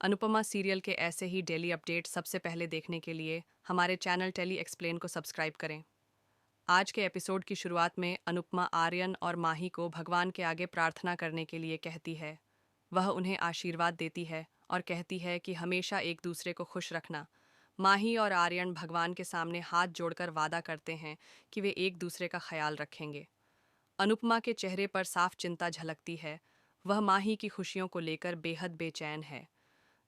Anupama serial के ऐसे ही daily update सबसे पहले देखने के लिए हमारे चैनल टेली एक्सप्लेन को सब्सक्राइब करें। आज के एपिसोड की शुरुआत में अनुपमा आर्यन और माही को भगवान के आगे प्रार्थना करने के लिए कहती है। वह उन्हें आशीर्वाद देती है और कहती है कि हमेशा एक दूसरे को खुश रखना। माही और आर्यन भगवान के सामने हाथ जोड़कर वादा करते हैं कि वे एक दूसरे का ख्याल रखेंगे। अनुपमा के चेहरे पर साफ चिंता झलकती है। वह माही की खुशियों को लेकर बेहद बेचैन है।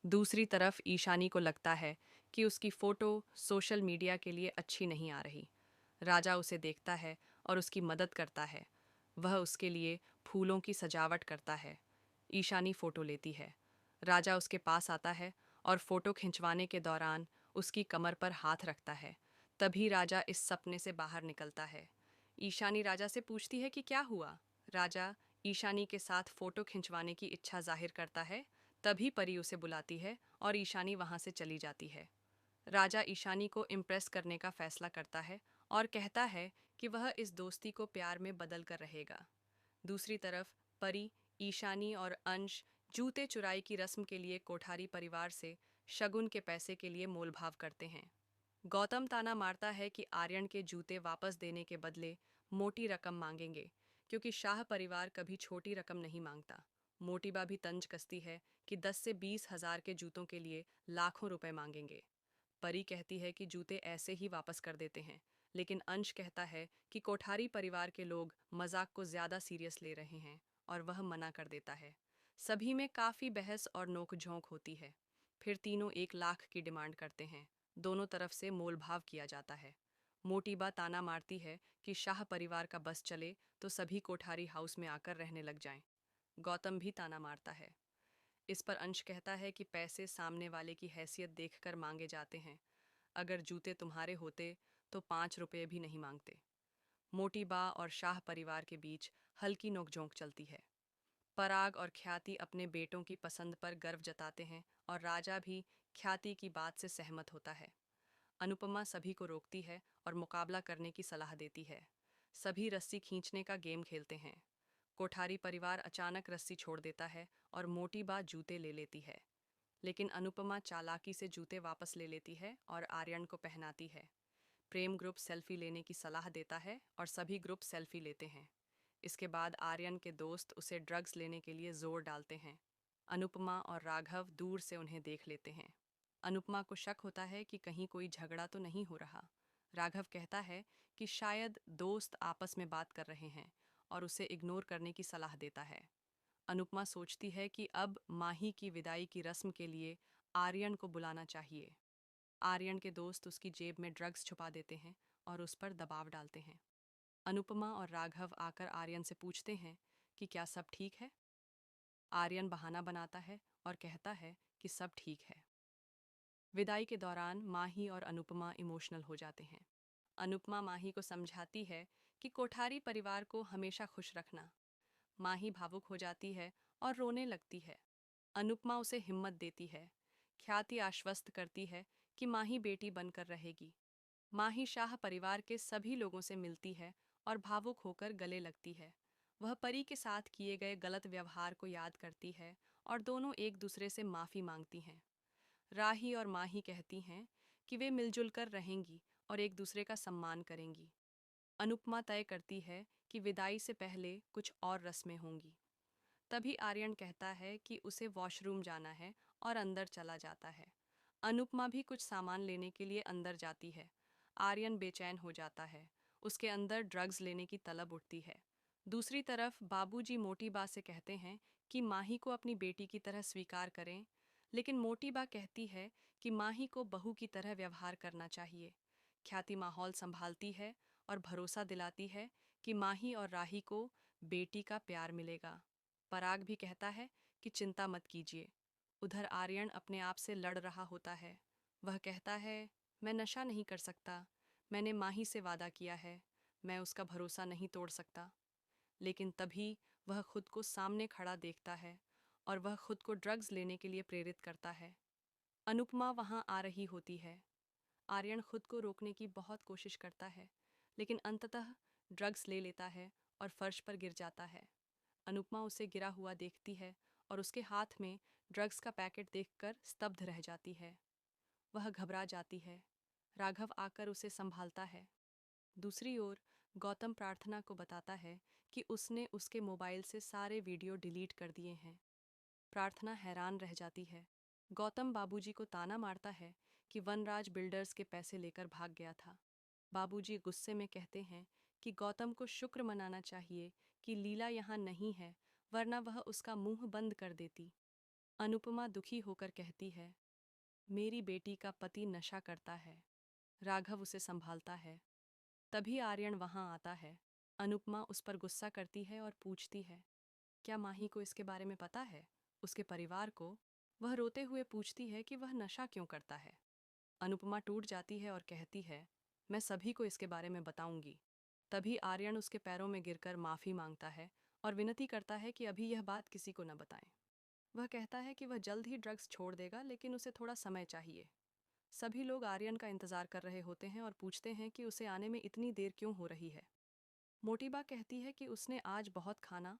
दूसरी तरफ ईशानी को लगता है कि उसकी फोटो सोशल मीडिया के लिए अच्छी नहीं आ रही। राजा उसे देखता है और उसकी मदद करता है। वह उसके लिए फूलों की सजावट करता है। ईशानी फोटो लेती है। राजा उसके पास आता है और फोटो खिंचवाने के दौरान उसकी कमर पर हाथ रखता है। तभी राजा इस सपने से बाहर निकलता है। ईशानी राजा से पूछती है कि क्या हुआ। राजा ईशानी के साथ फोटो खिंचवाने की इच्छा जाहिर करता है। तभी परी उसे बुलाती है और ईशानी वहां से चली जाती है। राजा ईशानी को इम्प्रेस करने का फैसला करता है और कहता है कि वह इस दोस्ती को प्यार में बदल कर रहेगा। दूसरी तरफ परी, ईशानी और अंश जूते चुराई की रस्म के लिए कोठारी परिवार से शगुन के पैसे के लिए मोलभाव करते हैं। गौतम ताना मारता है कि आर्यन के जूते वापस देने के बदले मोटी रकम मांगेंगे, क्योंकि शाह परिवार कभी छोटी रकम नहीं मांगता। मोटीबा भी तंज कसती है कि 10 से 20 हज़ार के जूतों के लिए लाखों रुपए मांगेंगे। परी कहती है कि जूते ऐसे ही वापस कर देते हैं, लेकिन अंश कहता है कि कोठारी परिवार के लोग मजाक को ज्यादा सीरियस ले रहे हैं और वह मना कर देता है। सभी में काफी बहस और नोक-झोंक होती है। फिर तीनों 1 लाख की डिमांड करते हैं। दोनों तरफ से मोलभाव किया जाता है। मोटीबा ताना मारती है कि शाह परिवार का बस चले तो सभी कोठारी हाउस में आकर रहने लग जाएं। गौतम भी ताना मारता है। इस पर अंश कहता है कि पैसे सामने वाले की हैसियत देखकर मांगे जाते हैं। अगर जूते तुम्हारे होते तो 5 रुपये भी नहीं मांगते। मोटी बा और शाह परिवार के बीच हल्की नोकझोंक चलती है। पराग और ख्याति अपने बेटों की पसंद पर गर्व जताते हैं और राजा भी ख्याति की बात से सहमत होता है। अनुपमा सभी को रोकती है और मुकाबला करने की सलाह देती है। सभी रस्सी खींचने का गेम खेलते हैं। कोठारी परिवार अचानक रस्सी छोड़ देता है और मोटी बा जूते ले लेती है। लेकिन अनुपमा चालाकी से जूते वापस ले लेती है और आर्यन को पहनाती है। प्रेम ग्रुप सेल्फी लेने की सलाह देता है और सभी ग्रुप सेल्फी लेते हैं। इसके बाद आर्यन के दोस्त उसे ड्रग्स लेने के लिए जोर डालते हैं। अनुपमा और राघव दूर से उन्हें देख लेते हैं। अनुपमा को शक होता है कि कहीं कोई झगड़ा तो नहीं हो रहा। राघव कहता है कि शायद दोस्त आपस में बात कर रहे हैं और उसे इग्नोर करने की सलाह देता है। अनुपमा सोचती है कि अब माही की विदाई की रस्म के लिए आर्यन को बुलाना चाहिए। आर्यन के दोस्त उसकी जेब में ड्रग्स छुपा देते हैं और उस पर दबाव डालते हैं। अनुपमा और राघव आकर आर्यन से पूछते हैं कि क्या सब ठीक है। आर्यन बहाना बनाता है और कहता है कि सब ठीक है। विदाई के दौरान माही और अनुपमा इमोशनल हो जाते हैं। अनुपमा माही को समझाती है कि कोठारी परिवार को हमेशा खुश रखना। माही भावुक हो जाती है और रोने लगती है। अनुपमा उसे हिम्मत देती है। ख्याति आश्वस्त करती है कि माही बेटी बनकर रहेगी। माही शाह परिवार के सभी लोगों से मिलती है और भावुक होकर गले लगती है। वह परी के साथ किए गए गलत व्यवहार को याद करती है और दोनों एक दूसरे से माफी मांगती हैं। राही और माही कहती हैं कि वे मिलजुल कर रहेंगी और एक दूसरे का सम्मान करेंगी। अनुपमा तय करती है कि विदाई से पहले कुछ और रस्में होंगी। तभी आर्यन कहता है कि उसे वॉशरूम जाना है और अंदर चला जाता है। अनुपमा भी कुछ सामान लेने के लिए अंदर जाती है। आर्यन बेचैन हो जाता है। उसके अंदर ड्रग्स लेने की तलब उठती है। दूसरी तरफ बाबूजी मोटी बा से कहते हैं कि माही को अपनी बेटी की तरह स्वीकार करें, लेकिन मोटी बा कहती है कि माही को बहू की तरह व्यवहार करना चाहिए। ख्याति माहौल संभालती है और भरोसा दिलाती है कि माही और राही को बेटी का प्यार मिलेगा। पराग भी कहता है कि चिंता मत कीजिए। उधर आर्यन अपने आप से लड़ रहा होता है। वह कहता है, मैं नशा नहीं कर सकता। मैंने माही से वादा किया है। मैं उसका भरोसा नहीं तोड़ सकता। लेकिन तभी वह खुद को सामने खड़ा देखता है और वह खुद को ड्रग्स लेने के लिए प्रेरित करता है। अनुपमा वहां आ रही होती है। आर्यन खुद को रोकने की बहुत कोशिश करता है, लेकिन अंततः ड्रग्स ले लेता है और फर्श पर गिर जाता है। अनुपमा उसे गिरा हुआ देखती है और उसके हाथ में ड्रग्स का पैकेट देखकर स्तब्ध रह जाती है। वह घबरा जाती है। राघव आकर उसे संभालता है। दूसरी ओर गौतम प्रार्थना को बताता है कि उसने उसके मोबाइल से सारे वीडियो डिलीट कर दिए हैं। प्रार्थना हैरान रह जाती है। गौतम बाबूजी को ताना मारता है कि वनराज बिल्डर्स के पैसे लेकर भाग गया था। बाबूजी गुस्से में कहते हैं कि गौतम को शुक्र मनाना चाहिए कि लीला यहाँ नहीं है, वरना वह उसका मुंह बंद कर देती। अनुपमा दुखी होकर कहती है, मेरी बेटी का पति नशा करता है। राघव उसे संभालता है। तभी आर्यन वहां आता है। अनुपमा उस पर गुस्सा करती है और पूछती है, क्या माही को इसके बारे में पता है? उसके परिवार को? वह रोते हुए पूछती है कि वह नशा क्यों करता है। अनुपमा टूट जाती है और कहती है, मैं सभी को इसके बारे में बताऊंगी। तभी आर्यन उसके पैरों में गिरकर माफी मांगता है और विनती करता है कि अभी यह बात किसी को न बताएं। वह कहता है कि वह जल्द ही ड्रग्स छोड़ देगा, लेकिन उसे थोड़ा समय चाहिए। सभी लोग आर्यन का इंतजार कर रहे होते हैं और पूछते हैं कि उसे आने में इतनी देर क्यों हो रही है। मोटीबा कहती है कि उसने आज बहुत खाना